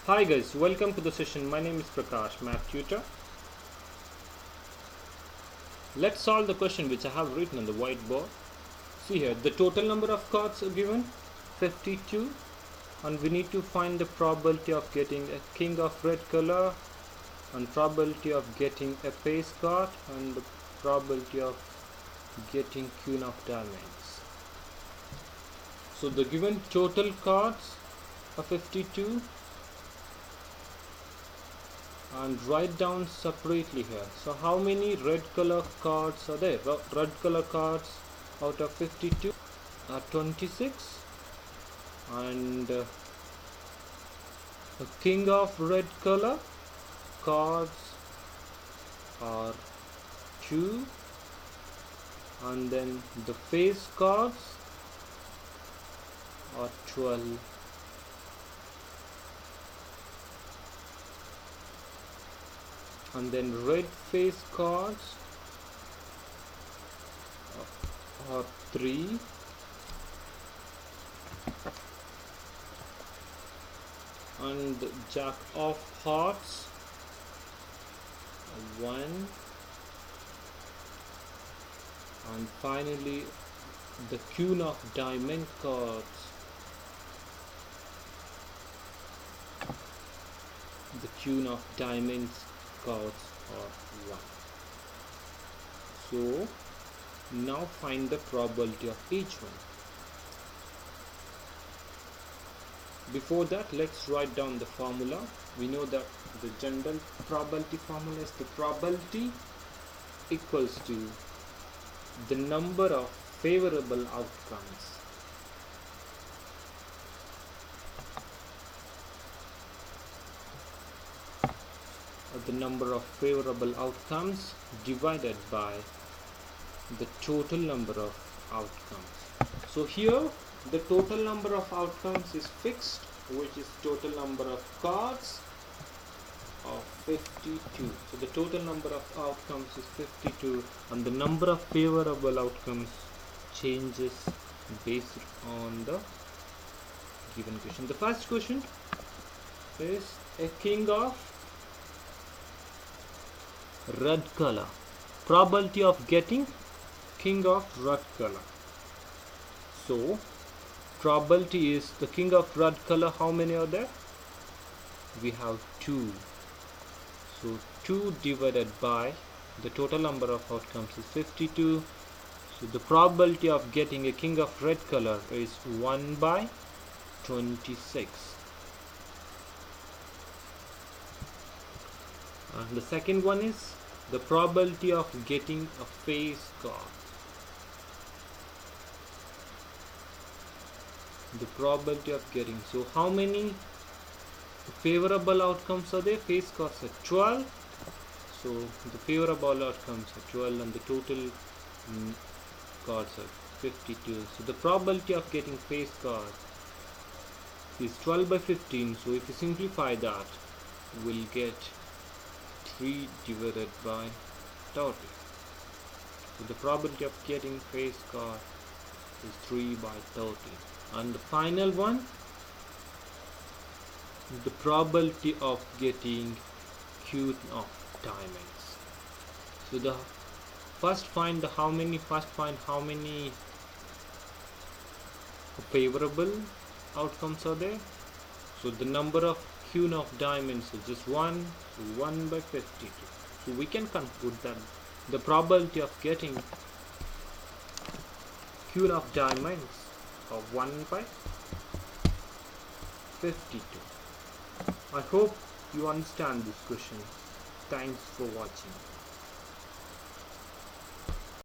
Hi guys, welcome to the session. My name is Prakash, math tutor. Let's solve the question which I have written on the whiteboard. See here, the total number of cards are given 52, and we need to find the probability of getting a king of red color, and probability of getting a face card, and the probability of getting queen of diamonds. So the given total cards are 52, and write down separately here. So how many red color cards are there? Red color cards out of 52 are 26, and a king of red color cards are 2, and then the face cards are 12. And then red face cards are 3, and jack of hearts 1, and finally the queen of diamond cards, the queen of diamonds cards are 1. So now find the probability of each one. Before that, let's write down the formula. We know that the general probability formula is the probability equals to the number of favorable outcomes divided by the total number of outcomes. So here the total number of outcomes is fixed, which is total number of cards of 52. So the total number of outcomes is 52, and the number of favorable outcomes changes based on the given question. The first question is a king of red color. Probability of getting king of red color. So probability is the king of red color. How many are there? We have 2. So 2 divided by the total number of outcomes is 52. So the probability of getting a king of red color is 1 by 26. And the second one is the probability of getting a face card. The probability of getting. So how many favorable outcomes are there? Face cards are 12. So the favorable outcomes are 12, and the total cards are 52. So the probability of getting face card is 12 by 15. So if you simplify that, we'll get 3 divided by 30. So the probability of getting face card is 3 by 30. And the final one, the probability of getting queen of diamonds. So the first find how many favorable outcomes are there. So the number of queen of diamonds is just 1, so 1 by 52. So we can conclude that the probability of getting queen of diamonds are 1 by 52. I hope you understand this question. Thanks for watching.